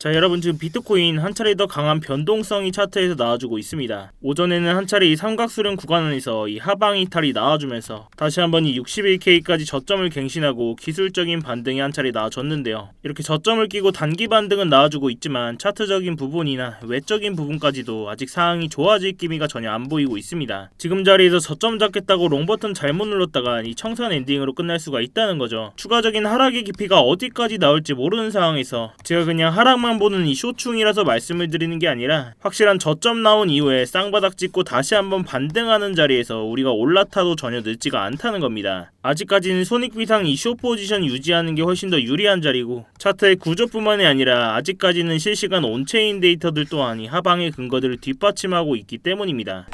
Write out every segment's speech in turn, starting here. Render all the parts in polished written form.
자, 여러분, 지금 비트코인 한 차례 더 강한 변동성이 차트에서 나와주고 있습니다. 오전에는 한 차례 이 삼각수렴 구간에서 이 하방 이탈이 나와주면서 다시 한번 이 61K까지 저점을 갱신하고 기술적인 반등이 한 차례 나와줬는데요. 이렇게 저점을 끼고 단기 반등은 나와주고 있지만 차트적인 부분이나 외적인 부분까지도 아직 상황이 좋아질 기미가 전혀 안 보이고 있습니다. 지금 자리에서 저점 잡겠다고 롱버튼 잘못 눌렀다가 이 청산 엔딩으로 끝날 수가 있다는 거죠. 추가적인 하락의 깊이가 어디까지 나올지 모르는 상황에서 제가 그냥 하락만 보는 이 쇼충이라서 말씀을 드리는 게 아니라 확실한 저점 나온 이후에 쌍바닥 찍고 다시 한번 반등하는 자리에서 우리가 올라타도 전혀 늦지가 않다는 겁니다. 아직까지는 손익비상 이 쇼 포지션 유지하는 게 훨씬 더 유리한 자리고 차트의 구조뿐만이 아니라 아직까지는 실시간 온체인 데이터들 또한 이 하방의 근거들을 뒷받침하고 있기 때문입니다.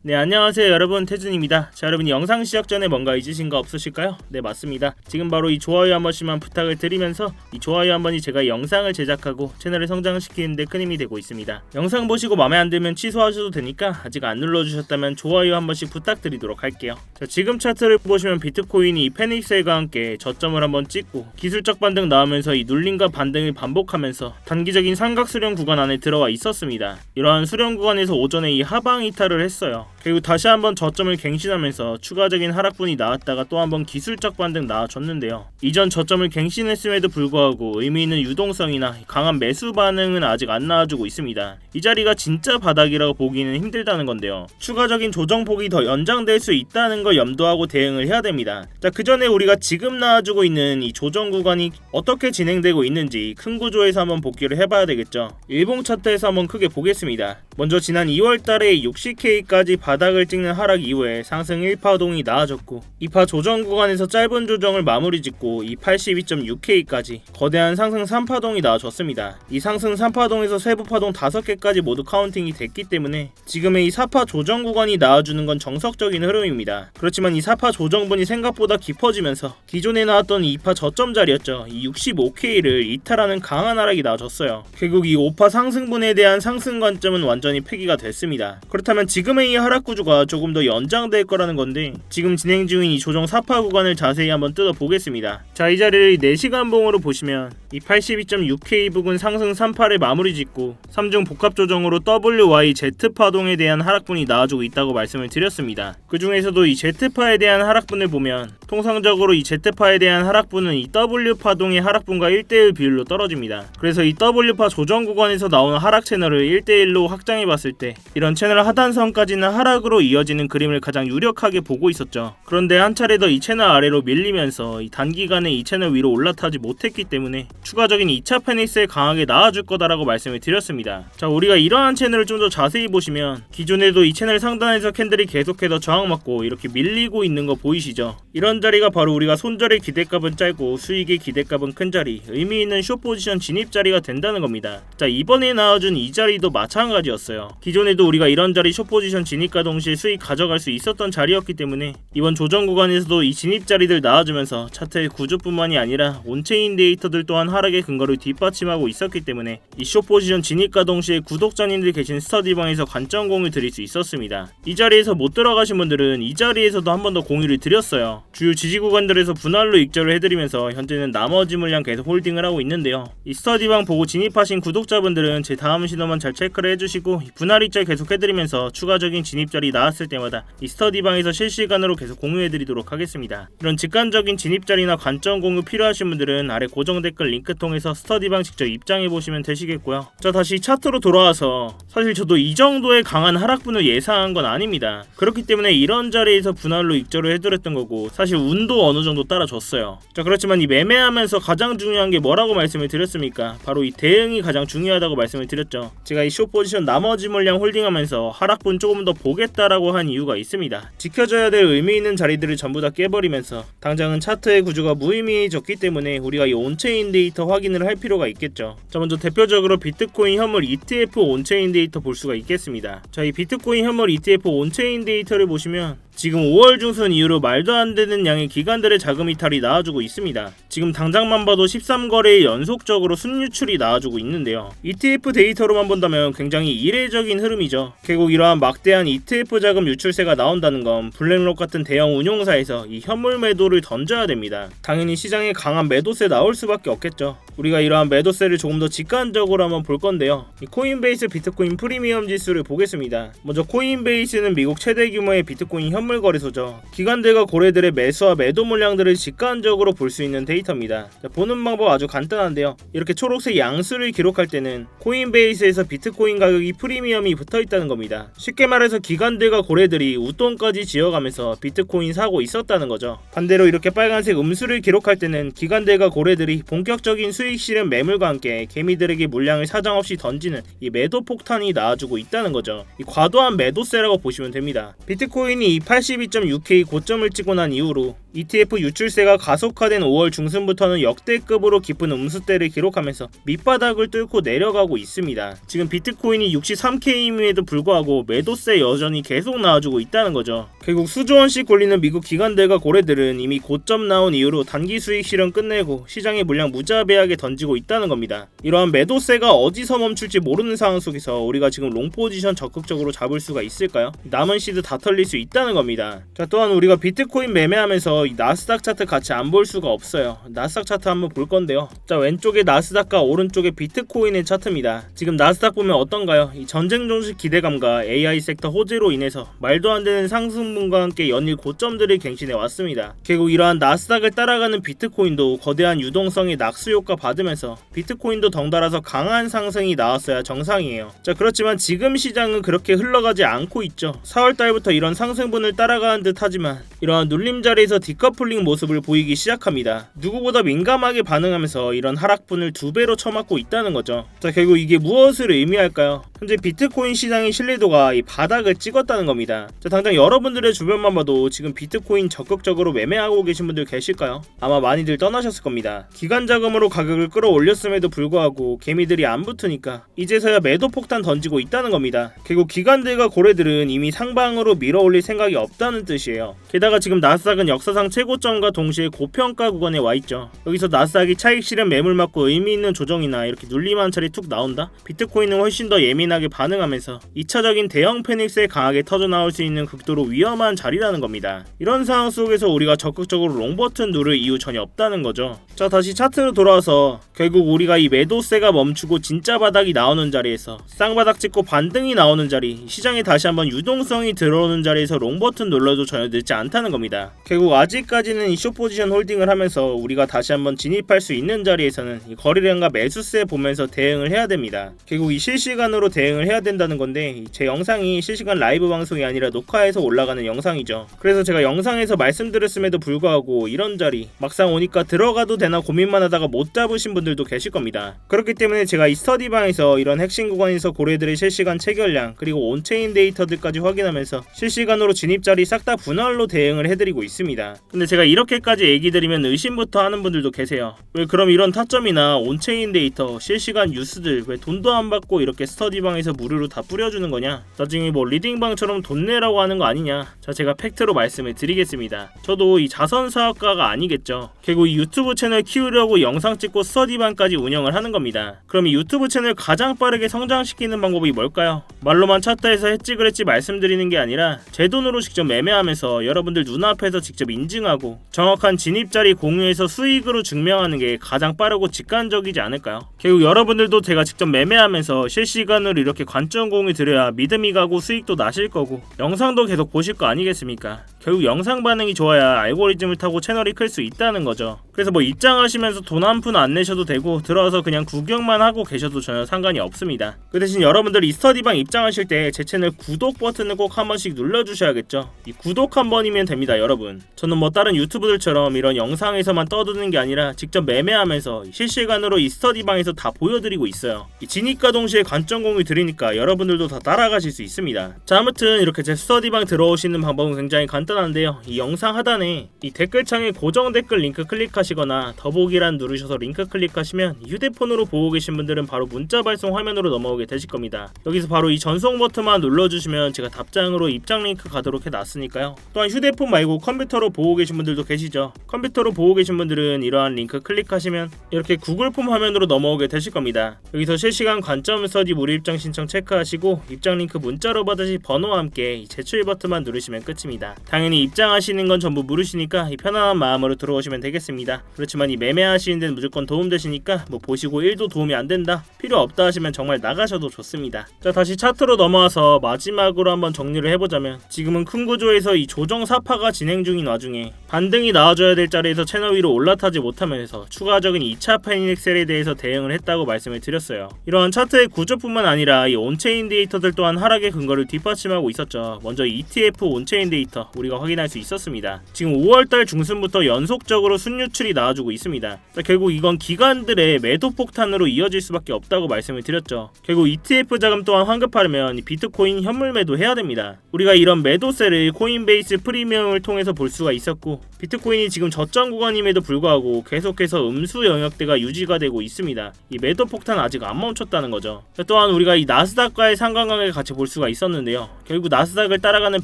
네, 안녕하세요 여러분, 태준입니다. 자, 여러분, 영상 시작 전에 뭔가 잊으신 거 없으실까요? 네, 맞습니다. 지금 바로 이 좋아요 한 번씩만 부탁을 드리면서 이 좋아요 한 번이 제가 영상을 제작하고 채널을 성장시키는 데 큰 힘이 되고 있습니다. 영상 보시고 마음에 안 들면 취소하셔도 되니까 아직 안 눌러주셨다면 좋아요 한 번씩 부탁드리도록 할게요. 자, 지금 차트를 보시면 비트코인이 이 페닉셀과 함께 저점을 한번 찍고 기술적 반등 나오면서 이 눌림과 반등을 반복하면서 단기적인 삼각수렴 구간 안에 들어와 있었습니다. 이러한 수렴 구간에서 오전에 이 하방 이탈을 했어요. 그리고 다시 한번 저점을 갱신하면서 추가적인 하락분이 나왔다가 또 한번 기술적 반등 나와줬는데요. 이전 저점을 갱신했음에도 불구하고 의미 있는 유동성이나 강한 매수 반응은 아직 안 나와주고 있습니다. 이 자리가 진짜 바닥이라고 보기는 힘들다는 건데요. 추가적인 조정폭이 더 연장될 수 있다는 걸 염두하고 대응을 해야 됩니다. 자, 그 전에 우리가 지금 나와주고 있는 이 조정 구간이 어떻게 진행되고 있는지 큰 구조에서 한번 복기를 해봐야 되겠죠. 일봉 차트에서 한번 크게 보겠습니다. 먼저 지난 2월달에 60K까지 바닥을 찍는 하락 이후에 상승 1파동이 나와졌고 2파 조정 구간에서 짧은 조정을 마무리 짓고 이 82.6K까지 거대한 상승 3파동이 나와줬습니다. 이 상승 3파동에서 세부 파동 5개까지 모두 카운팅이 됐기 때문에 지금의 이 4파 조정 구간이 나와주는 건 정석적인 흐름입니다. 그렇지만 이 4파 조정분이 생각보다 깊어지면서 기존에 나왔던 2파 저점 자리였죠. 이 65K를 이탈하는 강한 하락이 나와줬어요. 결국 이 5파 상승분에 대한 상승 관점은 완전히 폐기가 됐습니다. 그렇다면 지금의 이 하락 구조가 조금 더 연장될 거라는 건데 지금 진행 중인 이 조정 4파 구간을 자세히 한번 뜯어보겠습니다. 자, 이 자리를 4시간 봉으로 보시면 이 82.6K 부근 상승 3파를 마무리 짓고 3중 복합 조정으로 WYZ 파동에 대한 하락분이 나와주고 있다고 말씀을 드렸습니다. 그 중에서도 이 Z파에 대한 하락분을 보면 통상적으로 이 Z파에 대한 하락분은 이 W 파동의 하락분과 1대1 비율로 떨어집니다. 그래서 이 W파 조정 구간에서 나오는 하락 채널을 1대1로 확장해 봤을 때 이런 채널 하단선까지는 하락으로 이어지는 그림을 가장 유력하게 보고 있었죠. 그런데 한 차례 더 이 채널 아래로 밀리면서 이 단기간에 이 채널 위로 올라타지 못했기 때문에 추가적인 2차 페닉스에 강하게 나와줄 거다라고 말씀을 드렸습니다. 자, 우리가 이러한 채널을 좀 더 자세히 보시면 기존에도 이 채널 상단에서 캔들이 계속해서 저항받고 이렇게 밀리고 있는 거 보이시죠? 이런 자리가 바로 우리가 손절의 기대값은 짧고 수익의 기대값은 큰 자리, 의미 있는 숏 포지션 진입 자리가 된다는 겁니다. 자, 이번에 나와준 이 자리도 마찬가지였어요. 기존에도 우리가 이런 자리 숏 포지션 진입과 동시에 수익 가져갈 수 있었던 자리였기 때문에 이번 조정 구간에서도 이 진입 자리들 나와주면서 차트의 구조뿐만이 아니라 온체인 데이터들 또한 하락의 근거를 뒷받침하고 있었기 때문에 이 숏 포지션 진입과 동시에 구독자님들 계신 스터디방에서 관점 공유 드릴 수 있었습니다. 이 자리에서 못 들어가신 분들은 이 자리에서도 한 번 더 공유를 드렸어요. 주요 지지 구간들에서 분할로 익절을 해드리면서 현재는 나머지 물량 계속 홀딩을 하고 있는데요. 이 스터디방 보고 진입하신 구독자분들은 제 다음 신호만 잘 체크를 해주시고 분할 익절 계속 해드리면서 추가적인 진입자리 나왔을 때마다 이 스터디방에서 실시간으로 계속 공유해드리도록 하겠습니다. 이런 직관적인 진입자리나 관점 공유 필요하신 분들은 아래 고정 댓글 링크 통해서 스터디방 직접 입장해보시면 되시겠고요. 자, 다시 차트로 돌아와서 사실 저도 이 정도의 강한 하락분을 예상한 건 아닙니다. 그렇기 때문에 이런 자리에서 분할로 익절을 해드렸던 거고 사실 운도 어느 정도 따라줬어요. 자, 그렇지만 이 매매하면서 가장 중요한 게 뭐라고 말씀을 드렸습니까? 바로 이 대응이 가장 중요하다고 말씀을 드렸죠. 제가 이 숏 포지션 나머지 물량 홀딩하면서 하락분 조금 더 보겠다라고 한 이유가 있습니다. 지켜줘야 될 의미 있는 자리들을 전부 다 깨버리면서 당장은 차트의 구조가 무의미해졌기 때문에 우리가 이 온체인 데이터 확인을 할 필요가 있겠죠. 자, 먼저 대표적으로 비트코인 현물 ETF 온체인 데이터 볼 수가 있겠습니다. 자, 이 비트코인 현물 ETF 온체인 데이터를 보시면 지금 5월 중순 이후로 말도 안 되는 양의 기관들의 자금 이탈이 나와주고 있습니다. 지금 당장만 봐도 13거래일 연속적으로 순유출이 나와주고 있는데요. ETF 데이터로만 본다면 굉장히 이례적인 흐름이죠. 결국 이러한 막대한 ETF 자금 유출세가 나온다는 건 블랙록 같은 대형 운용사에서 이 현물 매도를 던져야 됩니다. 당연히 시장에 강한 매도세 나올 수밖에 없겠죠. 우리가 이러한 매도세를 조금 더 직관적으로 한번 볼 건데요. 이 코인베이스 비트코인 프리미엄 지수를 보겠습니다. 먼저 코인베이스는 미국 최대 규모의 비트코인 현물 거래소죠. 기관들과 고래들의 매수와 매도 물량들을 직관적으로 볼 수 있는 데이터입니다. 보는 방법 아주 간단한데요. 이렇게 초록색 양수를 기록할 때는 코인베이스에서 비트코인 가격이 프리미엄이 붙어 있다는 겁니다. 쉽게 말해서 기관들과 고래들이 웃돈까지 지어가면서 비트코인 사고 있었다는 거죠. 반대로 이렇게 빨간색 음수를 기록할 때는 기관들과 고래들이 본격적인 수익 실현 매물과 함께 개미들에게 물량을 사정없이 던지는 이 매도 폭탄이 나와주고 있다는 거죠. 이 과도한 매도세라고 보시면 됩니다. 비트코인이 이 82.6K 고점을 찍고 난 이후로 ETF 유출세가 가속화된 5월 중순부터는 역대급으로 깊은 음수대를 기록하면서 밑바닥을 뚫고 내려가고 있습니다. 지금 비트코인이 63K임에도 불구하고 매도세 여전히 계속 나와주고 있다는 거죠. 결국 수조원씩 굴리는 미국 기관들과 고래들은 이미 고점 나온 이후로 단기 수익 실현 끝내고 시장에 물량 무자비하게 던지고 있다는 겁니다. 이러한 매도세가 어디서 멈출지 모르는 상황 속에서 우리가 지금 롱 포지션 적극적으로 잡을 수가 있을까요? 남은 시드 다 털릴 수 있다는 겁니다. 자, 또한 우리가 비트코인 매매하면서 이 나스닥 차트 같이 안 볼 수가 없어요. 나스닥 차트 한번 볼 건데요. 자, 왼쪽에 나스닥과 오른쪽에 비트코인의 차트입니다. 지금 나스닥 보면 어떤가요? 이 전쟁 종식 기대감과 AI 섹터 호재로 인해서 말도 안 되는 상승분과 함께 연일 고점들을 갱신해 왔습니다. 결국 이러한 나스닥을 따라가는 비트코인도 거대한 유동성의 낙수 효과 받으면서 비트코인도 덩달아서 강한 상승이 나왔어야 정상이에요. 자, 그렇지만 지금 시장은 그렇게 흘러가지 않고 있죠. 4월달부터 이런 상승분을 따라가는 듯 하지만 이러한 눌림 자리에서 디커플링 모습을 보이기 시작합니다. 누구보다 민감하게 반응하면서 이런 하락분을 2배로 쳐맞고 있다는 거죠. 자, 결국 이게 무엇을 의미할까요? 현재 비트코인 시장의 신뢰도가 이 바닥을 찍었다는 겁니다. 자, 당장 여러분들의 주변만 봐도 지금 비트코인 적극적으로 매매하고 계신 분들 계실까요? 아마 많이들 떠나셨을 겁니다. 기관 자금으로 가격을 끌어올렸음에도 불구하고 개미들이 안 붙으니까 이제서야 매도 폭탄 던지고 있다는 겁니다. 결국 기관들과 고래들은 이미 상방으로 밀어올릴 생각이 없다는 뜻이에요. 게다가 지금 나스닥은 역사상 최고점과 동시에 고평가 구간에 와있죠. 여기서 나스닥이 차익 실현 매물 맞고 의미있는 조정이나 이렇게 눌림 한 차례 툭 나온다? 비트코인은 훨씬 더 예민하게 반응하면서 2차적인 대형 패닉스에 강하게 터져나올 수 있는 극도로 위험한 자리라는 겁니다. 이런 상황 속에서 우리가 적극적으로 롱 버튼 누를 이유 전혀 없다는 거죠. 자, 다시 차트로 돌아와서 결국 우리가 이 매도세가 멈추고 진짜 바닥이 나오는 자리에서 쌍바닥 찍고 반등이 나오는 자리, 시장에 다시 한번 유동성이 들어오는 자리에서 롱 버튼 눌러도 전혀 늦지 않다는 겁니다. 결국 아직까지는 이 숏포지션 홀딩을 하면서 우리가 다시 한번 진입할 수 있는 자리에서는 이 거래량과 매수세 보면서 대응을 해야 됩니다. 결국 이 실시간으로 대응을 해야 된다는 건데 제 영상이 실시간 라이브 방송이 아니라 녹화해서 올라가는 영상이죠. 그래서 제가 영상에서 말씀드렸음에도 불구하고 이런 자리 막상 오니까 들어가도 되나 고민만 하다가 못 잡으신 분들도 계실 겁니다. 그렇기 때문에 제가 이 스터디방에서 이런 핵심 구간에서 고래들의 실시간 체결량 그리고 온체인 데이터들까지 확인하면서 실시간으로 진입 자리 싹 다 분할로 대응을 해드리고 있습니다. 근데 제가 이렇게까지 얘기 드리면 의심부터 하는 분들도 계세요. 왜 그럼 이런 타점이나 온체인 데이터, 실시간 뉴스들 왜 돈도 안 받고 이렇게 스터디방에서 무료로 다 뿌려주는 거냐? 나중에 뭐 리딩방처럼 돈 내라고 하는 거 아니냐? 자, 제가 팩트로 말씀을 드리겠습니다. 저도 이 자선사업가가 아니겠죠. 결국 이 유튜브 채널 키우려고 영상 찍고 스터디방까지 운영을 하는 겁니다. 그럼 이 유튜브 채널 가장 빠르게 성장시키는 방법이 뭘까요? 말로만 찾다해서 했지 그랬지 말씀드리는 게 아니라 제 돈으로 직접 매매하면서 여러분들 눈앞에서 직접 인증하고 정확한 진입자리 공유해서 수익으로 증명하는 게 가장 빠르고 직관적이지 않을까요? 결국 여러분들도 제가 직접 매매하면서 실시간으로 이렇게 관점 공유 드려야 믿음이 가고 수익도 나실 거고 영상도 계속 보실 거 아니겠습니까? 결국 영상 반응이 좋아야 알고리즘을 타고 채널이 클 수 있다는 거죠. 그래서 뭐 입장하시면서 돈 한 푼 안 내셔도 되고 들어와서 그냥 구경만 하고 계셔도 전혀 상관이 없습니다. 그 대신 여러분들 이 스터디방 입장하실 때 제 채널 구독 버튼을 꼭 한 번씩 눌러주셔야겠죠. 이 구독 한 번이면 됩니다, 여러분. 저는 뭐 다른 유튜브들처럼 이런 영상에서만 떠드는 게 아니라 직접 매매하면서 실시간으로 이 스터디방에서 다 보여드리고 있어요. 이 진입과 동시에 관점 공유 드리니까 여러분들도 다 따라가실 수 있습니다. 자, 아무튼 이렇게 제 스터디방 들어오시는 방법은 굉장히 간단한데요. 이 영상 하단에 이 댓글창에 고정 댓글 링크 클릭하시거나 더보기란 누르셔서 링크 클릭하시면 휴대폰으로 보고 계신 분들은 바로 문자 발송 화면으로 넘어오게 되실 겁니다. 여기서 바로 이 전송 버튼만 눌러주시면 제가 답장으로 입장 링크 가도록 해놨으니까요. 또한 휴대폰 말고 컴퓨터로 보고 계신 분들도 계시죠. 컴퓨터로 보고 계신 분들은 이러한 링크 클릭하시면 이렇게 구글 폼 화면으로 넘어오게 되실 겁니다. 여기서 실시간 관점 스터디 무료 입장 신청 체크하시고 입장 링크 문자로 받으실 번호와 함께 이 제출 버튼만 누르시면 끝입니다. 당연히 입장하시는 건 전부 무료시니까 이 편안한 마음으로 들어오시면 되겠습니다. 그렇지만 이 매매하시는 데는 무조건 도움되시니까 뭐 보시고 1도 도움이 안 된다, 필요 없다 하시면 정말 나가셔도 좋습니다. 자, 다시 차트로 넘어와서 마지막으로 한번 정리를 해보자면, 지금은 큰 구조에서 이 조정 사파가 진행 중인 와중에 반등이 나와줘야 될 자리에서 채널 위로 올라타지 못하면서 추가적인 2차 패닉 셀에 대해서 대응을 했다고 말씀을 드렸어요. 이러한 차트의 구조뿐만 아니라 이 온체인 데이터들 또한 하락의 근거를 뒷받침하고 있었죠. 먼저 ETF 온체인 데이터 우리가 확인할 수 있었습니다. 지금 5월달 중순부터 연속적으로 순유출이 나와주고 있습니다. 자, 결국 이건 기관들의 매도 폭탄으로 이어질 수밖에 없다고 말씀을 드렸죠. 결국 ETF 자금 또한 환급하려면 비트코인 현물 매도해야 됩니다. 우리가 이런 매도세를 코인베이스 프리미엄을 통해서 볼 수가 있었고, 비트코인이 지금 저점 구간임에도 불구하고 계속해서 음수 영역대가 유지가 되고 있습니다. 이 매도 폭탄 아직 안 멈췄다는 거죠. 또한 우리가 이 나스닥과의 상관관계를 같이 볼 수가 있었는데요. 결국 나스닥을 따라가는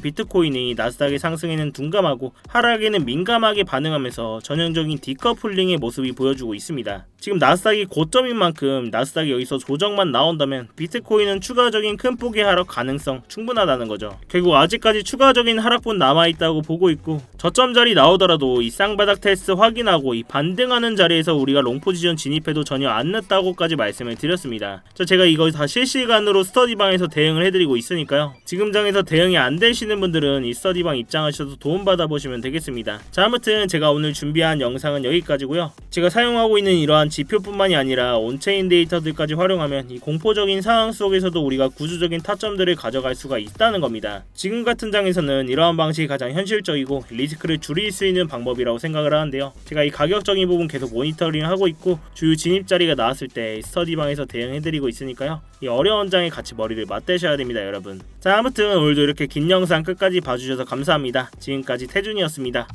비트코인이 나스닥의 상승에는 둔감하고 하락에는 민감하게 반응하면서 전형적인 디커플링의 모습이 보여주고 있습니다. 지금 나스닥이 고점인 만큼 나스닥이 여기서 조정만 나온다면 비트코인은 추가적인 큰 폭의 하락 가능성 충분하다는 거죠. 결국 아직까지 추가적인 하락분 남아있다고 보고 있고, 저점 자리 나오더라도 이 쌍바닥 테스트 확인하고 이 반등하는 자리에서 우리가 롱 포지션 진입해도 전혀 안 늦다고까지 말씀을 드렸습니다. 제가 이거 다 실시간으로 스터디방에서 대응을 해드리고 있으니까요. 지금 장에서 대응이 안 되시는 분들은 이 스터디방 입장하셔서 도움받아 보시면 되겠습니다. 자, 아무튼 제가 오늘 준비한 영상은 여기까지고요. 제가 사용하고 있는 이러한 지표뿐만이 아니라 온체인 데이터들까지 활용하면 이 공포적인 상황 속에서도 우리가 구조적인 타점들을 가져갈 수가 있다는 겁니다. 지금 같은 장에서는 이러한 방식이 가장 현실적이고 리스크를 줄일 수 있는 방법이라고 생각을 하는데요. 제가 이 가격적인 부분 계속 모니터링 하고 있고, 주요 진입 자리가 나왔을 때 스터디방에서 대응해드리고 있으니까요. 이 어려운 장에 같이 머리를 맞대셔야 됩니다, 여러분. 자, 아무튼 오늘도 이렇게 긴 영상 끝까지 봐주셔서 감사합니다. 지금까지 태준이었습니다.